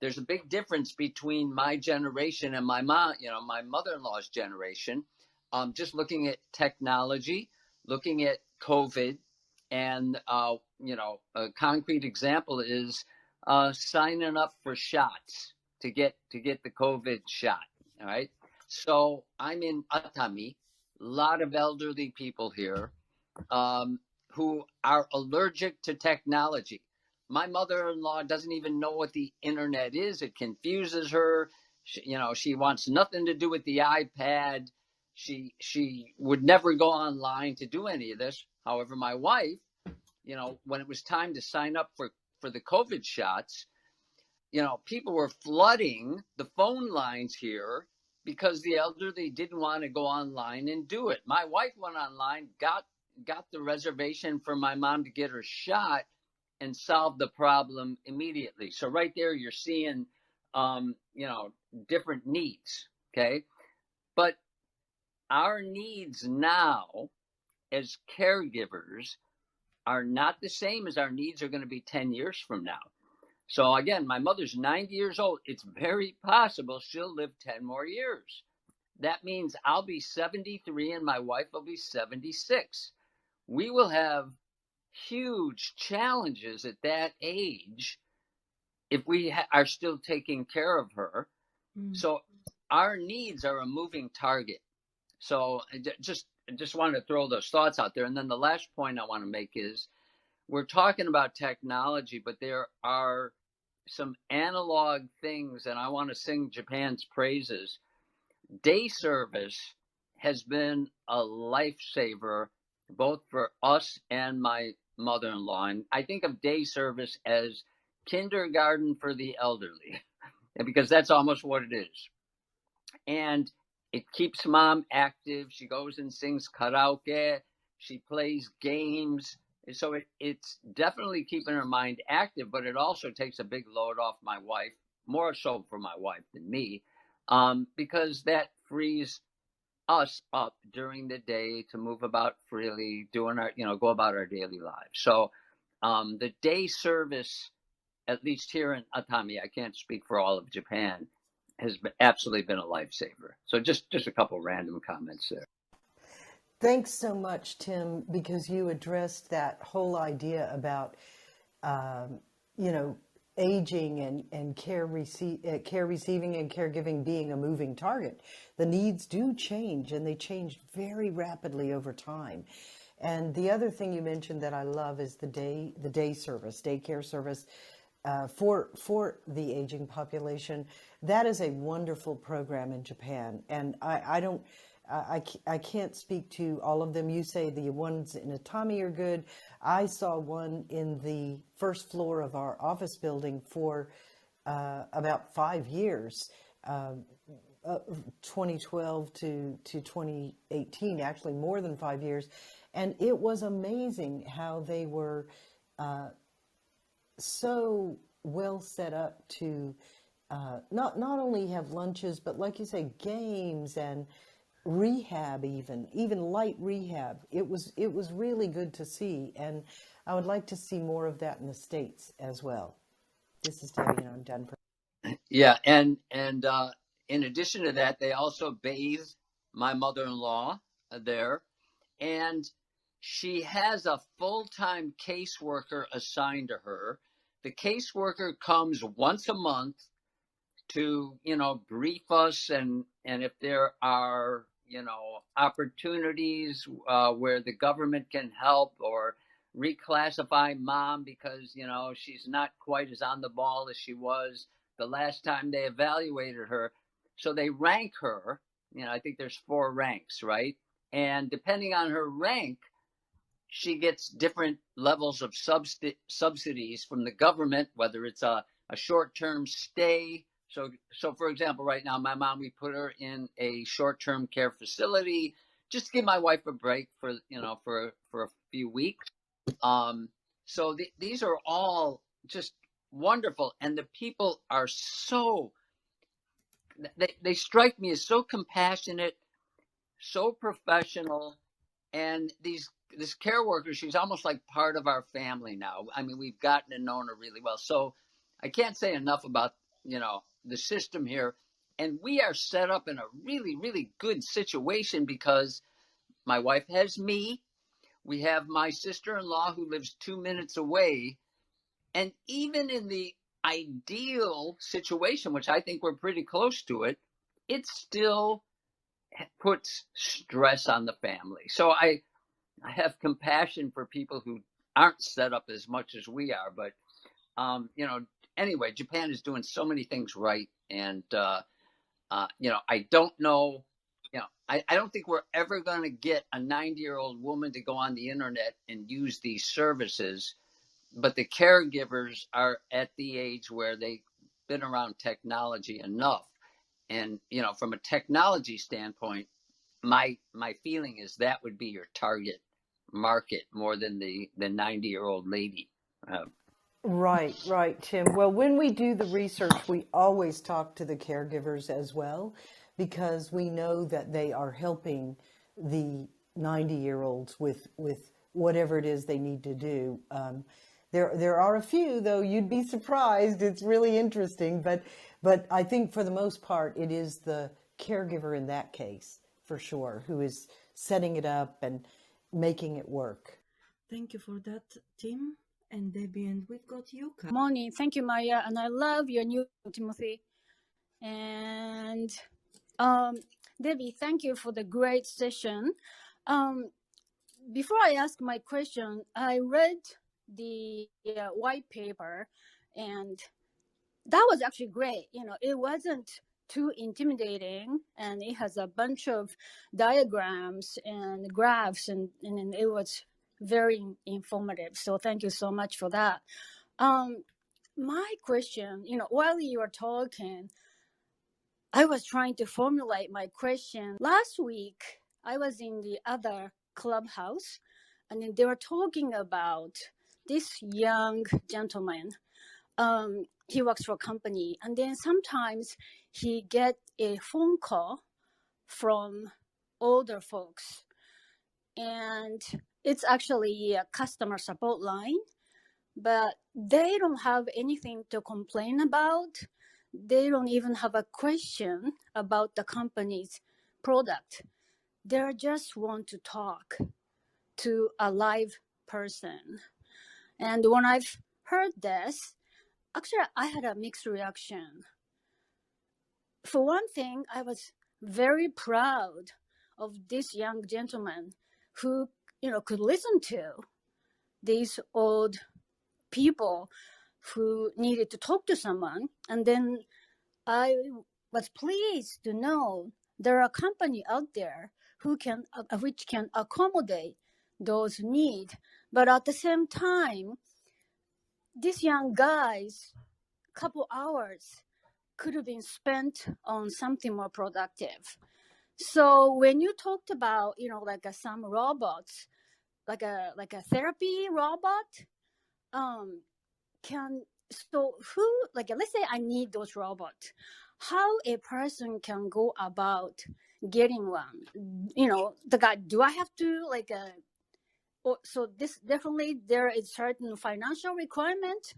There's a big difference between my generation and my mom, my mother-in-law's generation. Just looking at technology, looking at COVID, and a concrete example is signing up for shots to get the COVID shot. All right. So I'm in Atami, a lot of elderly people here who are allergic to technology. My mother-in-law doesn't even know what the internet is. It confuses her. She wants nothing to do with the iPad. She would never go online to do any of this. However, my wife, when it was time to sign up for the COVID shots, people were flooding the phone lines here because the elderly didn't want to go online and do it. My wife went online, got the reservation for my mom to get her shot, and solve the problem immediately. So right there, you're seeing, different needs. Okay. But our needs now as caregivers are not the same as our needs are going to be 10 years from now. So again, my mother's 90 years old. It's very possible she'll live 10 more years. That means I'll be 73 and my wife will be 76. We will have huge challenges at that age if we are still taking care of her. So our needs are a moving target. So I just wanted to throw those thoughts out there. And then the last point I want to make is we're talking about technology, but there are some analog things, and I want to sing Japan's praises. Day service has been a lifesaver both for us and my mother-in-law. And I think of day service as kindergarten for the elderly, because that's almost what it is. And it keeps mom active. She goes and sings karaoke. She plays games. So it's definitely keeping her mind active, but it also takes a big load off my wife, more so for my wife than me, because that frees us up during the day to move about freely, doing our, go about our daily lives. So the day service, at least here in Atami, I can't speak for all of Japan, has absolutely been a lifesaver. So just a couple random comments there. Thanks so much, Tim, because you addressed that whole idea about, you know, aging and care receiving and caregiving being a moving target. The needs do change, and they change very rapidly over time. And the other thing you mentioned that I love is the day service, daycare service for the aging population. That is a wonderful program in Japan, and I can't speak to all of them. You say the ones in Atami are good. I saw one in the first floor of our office building for about 5 years, 2012 to 2018, actually more than 5 years. And it was amazing how they were so well set up to not only have lunches, but like you say, games and rehab, even light rehab. It was really good to see, and I would like to see more of that in the States as well. This is Debbie, and I'm done. Yeah, and in addition to that, they also bathe my mother-in-law there, and she has a full-time caseworker assigned to her. The caseworker comes once a month to, brief us, and if there are, opportunities where the government can help, or reclassify mom because, she's not quite as on the ball as she was the last time they evaluated her. So they rank her. I think there's 4 ranks, right? And depending on her rank, she gets different levels of subsidies from the government, whether it's a short-term stay. So for example, right now, my mom, we put her in a short-term care facility just to give my wife a break for a few weeks. So these are all just wonderful, and the people are they strike me as so compassionate, so professional, and this care worker, she's almost like part of our family now. I mean, we've gotten to know her really well. So I can't say enough about, the system here. And we are set up in a really, really good situation because my wife has me. We have my sister-in-law who lives 2 minutes away. And even in the ideal situation, which I think we're pretty close to it, it still puts stress on the family. So I have compassion for people who aren't set up as much as we are. But, anyway, Japan is doing so many things right. And, I don't know, I don't think we're ever going to get a 90-year-old woman to go on the internet and use these services. But the caregivers are at the age where they've been around technology enough. And, from a technology standpoint, my feeling is that would be your target market more than the 90-year-old lady. Right, Tim. Well, when we do the research, we always talk to the caregivers as well, because we know that they are helping the 90-year-olds with whatever it is they need to do. There are a few, though, you'd be surprised. It's really interesting, but I think for the most part, it is the caregiver in that case, for sure, who is setting it up and making it work. Thank you for that, Tim and Debbie, and we've got you. Morning. Thank you, Maya, and I love your new Timothy. And Debbie, thank you for the great session. Before I ask my question, I read the white paper, and that was actually great. It wasn't too intimidating, and it has a bunch of diagrams and graphs, and it was very informative. So thank you so much for that. My question, while you were talking, I was trying to formulate my question. Last week, I was in the other clubhouse, and then they were talking about this young gentleman. he works for a company, and then sometimes he get a phone call from older folks, and it's actually a customer support line, but they don't have anything to complain about. They don't even have a question about the company's product. They just want to talk to a live person. And when I've heard this, actually I had a mixed reaction. For one thing, I was very proud of this young gentleman who, could listen to these old people who needed to talk to someone. And then I was pleased to know there are a company out there which can accommodate those needs. But at the same time, this young guy's couple hours could have been spent on something more productive. So when you talked about, like some robots, like a therapy robot, let's say I need those robots, how a person can go about getting one? Do I have to so this definitely there is certain financial requirement.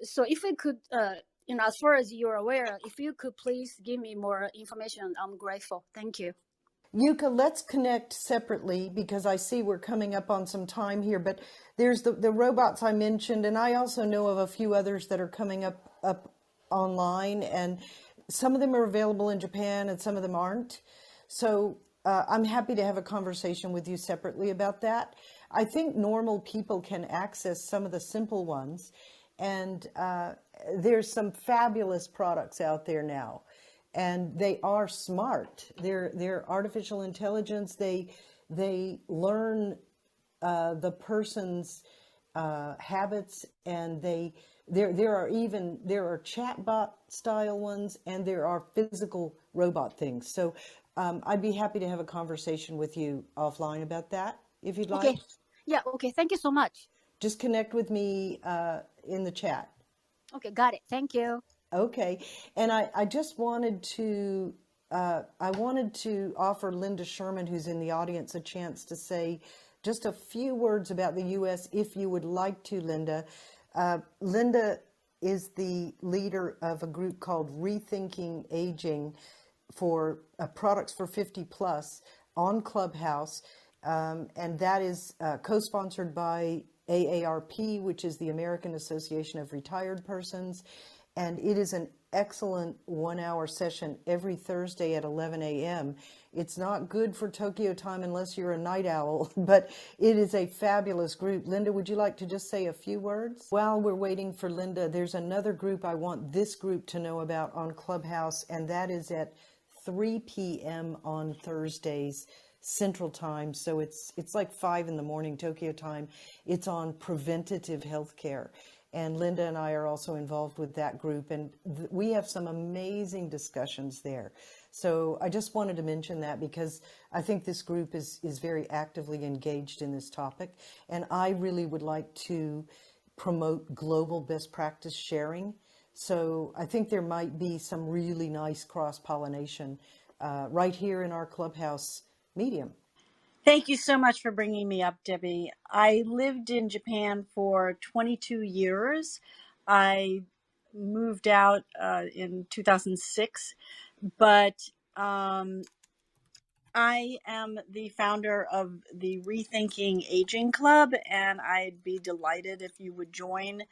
So if we could, as far as you're aware, if you could please give me more information, I'm grateful. Thank you. Yuka, let's connect separately because I see we're coming up on some time here, but there's the robots I mentioned, and I also know of a few others that are coming up online, and some of them are available in Japan and some of them aren't. So I'm happy to have a conversation with you separately about that. I think normal people can access some of the simple ones, and there's some fabulous products out there now. And they are smart. They're artificial intelligence. They learn the person's habits, and there are chatbot style ones, and there are physical robot things. So I'd be happy to have a conversation with you offline about that if you'd like. Okay. Yeah. Okay. Thank you so much. Just connect with me in the chat. Okay. Got it. Thank you. Okay, and I just wanted to offer Linda Sherman, who's in the audience, a chance to say just a few words about the U.S. if you would like to, Linda. Linda is the leader of a group called Rethinking Aging for products for 50 plus on Clubhouse, and that is co-sponsored by AARP, which is the American Association of Retired Persons. And it is an excellent 1 hour session every Thursday at 11 a.m. It's not good for Tokyo time unless you're a night owl, but it is a fabulous group. Linda, would you like to just say a few words? While we're waiting for Linda, there's another group I want this group to know about on Clubhouse, and that is at 3 p.m. on Thursdays Central Time. So it's like 5 in the morning Tokyo time. It's on preventative health care. And Linda and I are also involved with that group, and we have some amazing discussions there. So I just wanted to mention that because I think this group is very actively engaged in this topic, and I really would like to promote global best practice sharing. So I think there might be some really nice cross-pollination right here in our Clubhouse medium. Thank you so much for bringing me up, Debbie. I lived in Japan for 22 years. I moved out in 2006, but I am the founder of the Rethinking Aging Club, and I'd be delighted if you would join.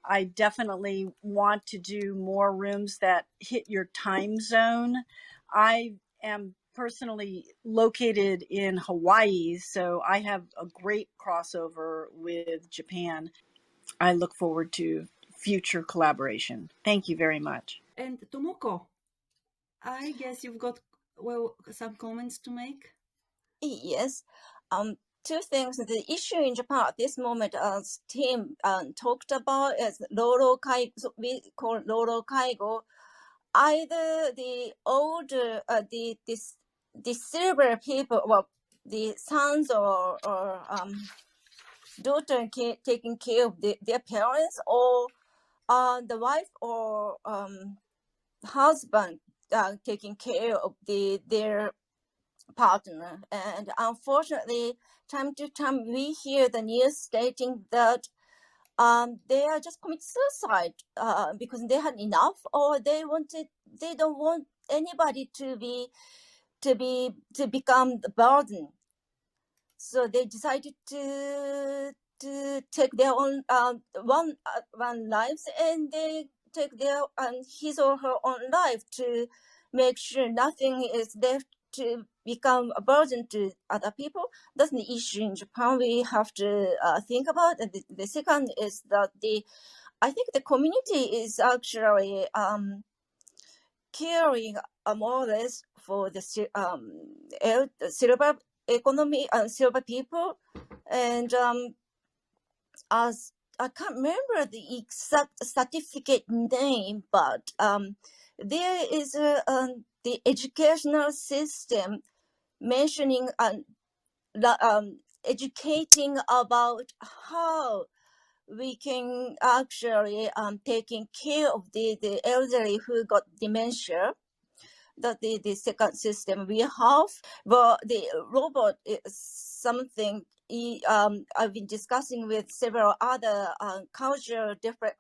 I definitely want to do more rooms that hit your time zone. I am personally located in Hawaii, so I have a great crossover with Japan. I look forward to future collaboration. Thank you very much. And Tomoko, I guess you've got some comments to make. Yes. Two things. The issue in Japan at this moment, as Tim talked about, is Roro Kaigo. We call Roro Kaigo. Either the older, the disabled people, well, the sons or daughter taking care of their parents, or the wife or husband taking care of their partner. And unfortunately, time to time we hear the news stating that they are just commit suicide because they had enough, or they don't want anybody to become the burden. So they decided to take their own one lives, and they take their his or her own life to make sure nothing is left to become a burden to other people. That's the issue in Japan we have to think about. And the second is that I think the community is actually caring more or less for the silver economy and silver people. And as I can't remember the exact certificate name, but there is the educational system mentioning educating about how we can actually taking care of the elderly who got dementia. That the second system we have, but the robot is something I've been discussing with several other cultural different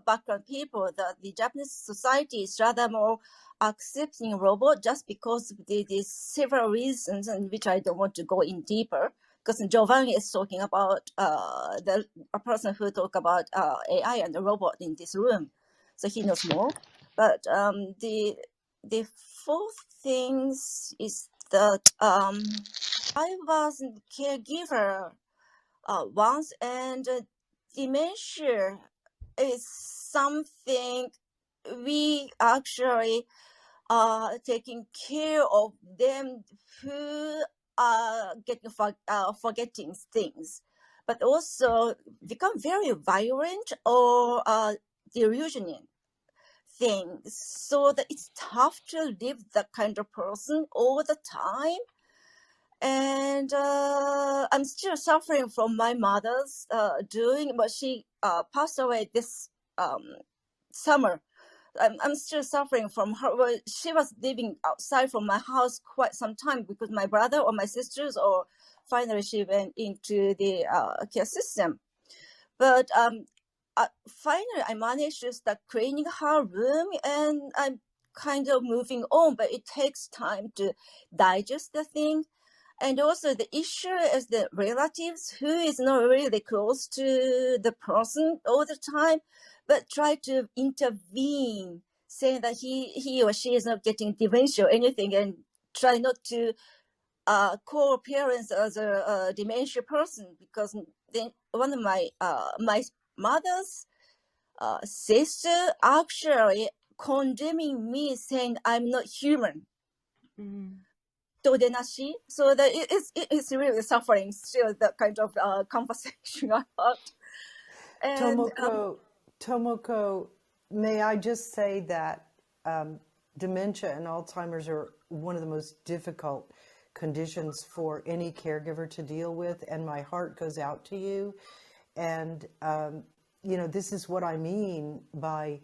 background people, that the Japanese society is rather more accepting robot just because of the several reasons, and which I don't want to go in deeper, because Giovanni is talking about a person who talk about AI and the robot in this room, so he knows more. But the fourth thing is that I was a caregiver once, and dementia is something we actually are taking care of them who are getting forgetting things, but also become very violent or delusional things, so that it's tough to live that kind of person all the time. And I'm still suffering from my mother's doing, but she passed away this summer. I'm still suffering from her. Well, she was living outside from my house quite some time because my brother or my sisters, or finally she went into the care system. But finally, I managed to start cleaning her room, and I'm kind of moving on, but it takes time to digest the thing. And also the issue is the relatives who is not really close to the person all the time, but try to intervene, saying that he or she is not getting dementia or anything, and try not to call parents as a dementia person, because then one of my mother's sister actually condemning me, saying I'm not human. So that it's really suffering still, that kind of conversation I had. And Tomoko, may I just say that dementia and Alzheimer's are one of the most difficult conditions for any caregiver to deal with, and my heart goes out to you. And this is what I mean by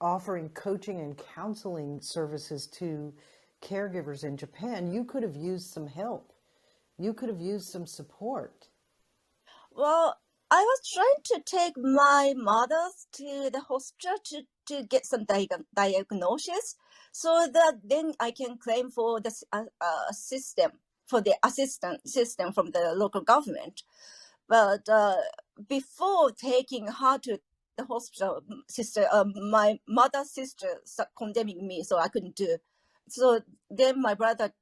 offering coaching and counseling services to caregivers in Japan. You could have used some help. You could have used some support. Well, I was trying to take my mother to the hospital to get some diagnosis, so that then I can claim for the system, for the assistance system from the local government. But before taking her to the hospital, my mother's sister started condemning me, so I couldn't do. So then my brother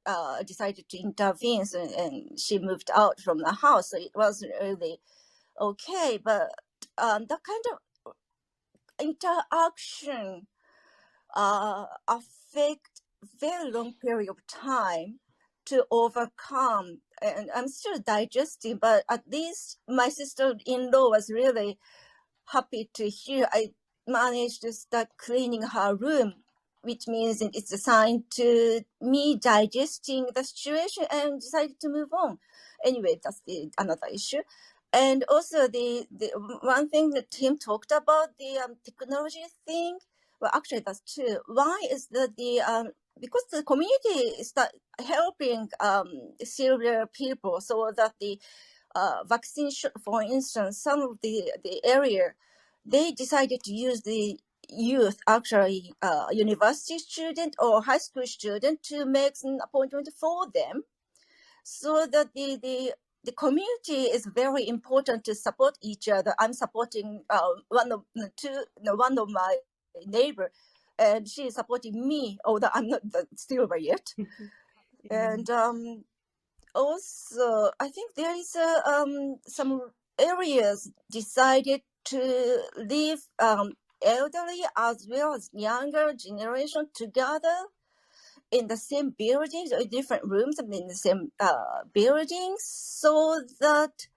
decided to intervene, and she moved out from the house. So it wasn't really okay, but that kind of interaction affect very long period of time to overcome. And I'm still digesting, but at least my sister-in-law was really happy to hear I managed to start cleaning her room, which means it's a sign to me digesting the situation and decided to move on. Anyway, that's another issue. And also the one thing that Tim talked about, the technology thing. Well, actually, that's true. Why is that because the community start helping silver people so that the vaccine, for instance, some of the area, they decided to use the youth, actually university student or high school student, to make an appointment for them, so that the community is very important to support each other. I'm supporting one of my neighbor, and she is supporting me, although I'm not the silver yet. And also, I think there is some areas decided to leave elderly as well as younger generation together in the same buildings or different rooms in the same buildings, so that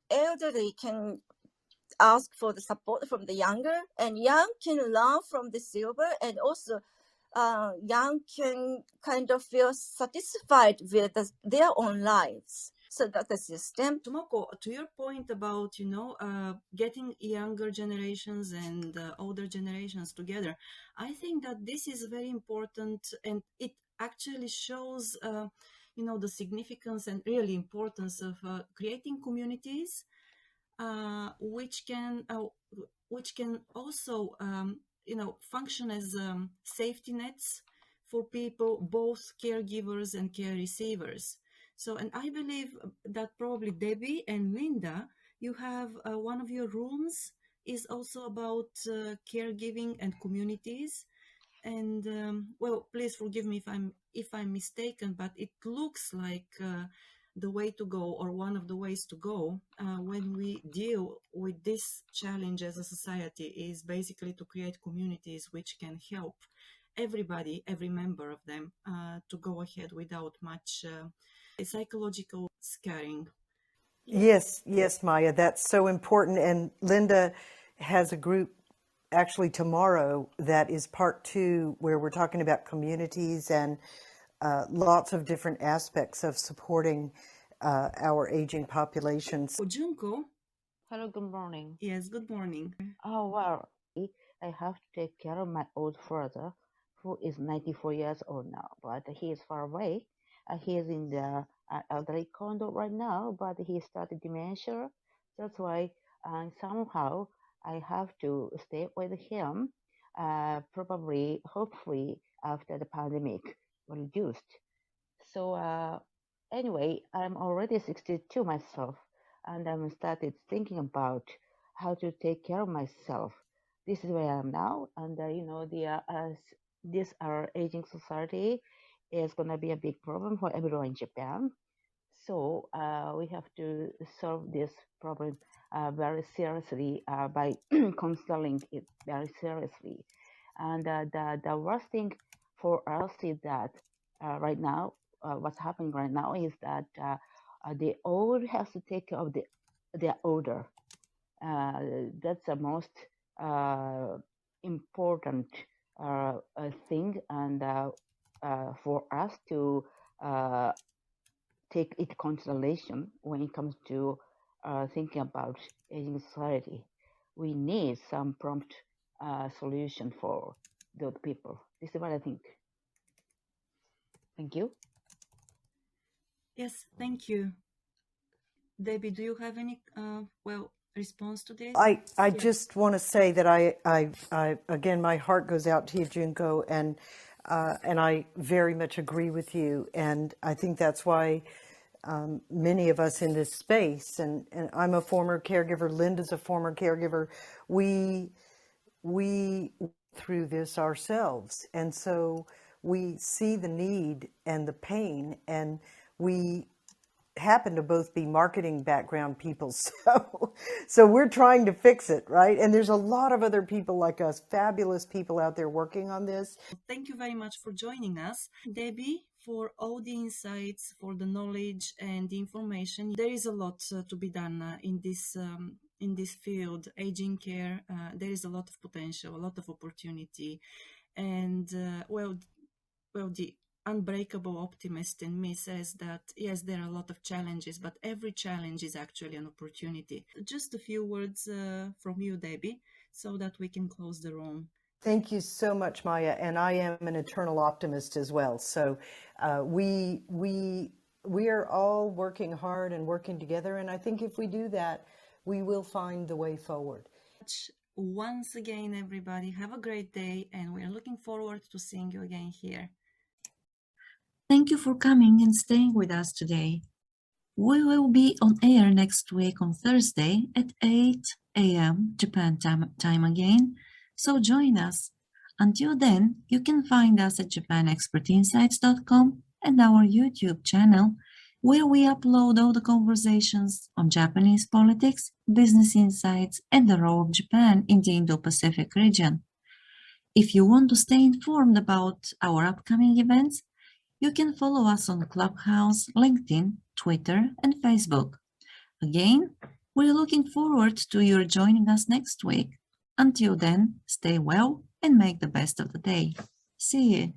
elderly can ask for the support from the younger, and young can learn from the silver, and also young can kind of feel satisfied with their own lives. So that's the system. Tomoko, to your point about, getting younger generations and older generations together, I think that this is very important, and it actually shows, the significance and really importance of creating communities which can also function as safety nets for people, both caregivers and care receivers. So, and I believe that probably Debbie and Linda, you have one of your rooms is also about caregiving and communities. And well, please forgive me if I'm mistaken, but it looks like the way to go, or one of the ways to go when we deal with this challenge as a society, is basically to create communities which can help everybody, every member of them, to go ahead without much psychological scarring. Yes, Maya, that's so important. And Linda has a group actually tomorrow that is part 2, where we're talking about communities and lots of different aspects of supporting our aging populations. Junko? Hello, good morning. Yes, good morning. Oh, well, I have to take care of my old father, who is 94 years old now, but he is far away. He is in the elderly condo right now, but he started dementia. That's why somehow I have to stay with him, probably, hopefully, after the pandemic reduced. So anyway, I'm already 62 myself, and I'm started thinking about how to take care of myself. This is where I am now, and this our aging society is gonna be a big problem for everyone in Japan. So we have to solve this problem very seriously by considering it very seriously. And the worst thing for us is that right now, what's happening right now is that the old has to take care of their older. That's the most important thing, and for us to take it consideration when it comes to thinking about aging society. We need some prompt solution for those people. This is what I think. Thank you. Yes, thank you. Debbie, do you have any response to this? I just want to say that I again, my heart goes out to you, Junko, and I very much agree with you, and I think that's why many of us in this space, and I'm a former caregiver, Linda's a former caregiver, we through this ourselves, and so we see the need and the pain, and we happen to both be marketing background people, so we're trying to fix it, right? And there's a lot of other people like us, fabulous people out there working on this. Thank you very much for joining us, Debbie, for all the insights, for the knowledge and the information. There is a lot to be done in this field, aging care. There is a lot of potential, a lot of opportunity, and the unbreakable optimist in me says that, yes, there are a lot of challenges, but every challenge is actually an opportunity. Just a few words from you, Debbie, so that we can close the room. Thank you so much, Maya. And I am an eternal optimist as well. So we are all working hard and working together. And I think if we do that, we will find the way forward. Once again, everybody, have a great day. And we are looking forward to seeing you again here. Thank you for coming and staying with us today. We will be on air next week on Thursday at 8 a.m. Japan time again, so join us. Until then, you can find us at japanexpertinsights.com and our YouTube channel, where we upload all the conversations on Japanese politics, business insights, and the role of Japan in the Indo-Pacific region. If you want to stay informed about our upcoming events, you can follow us on Clubhouse, LinkedIn, Twitter, and Facebook. Again, we're looking forward to your joining us next week. Until then, stay well and make the best of the day. See you.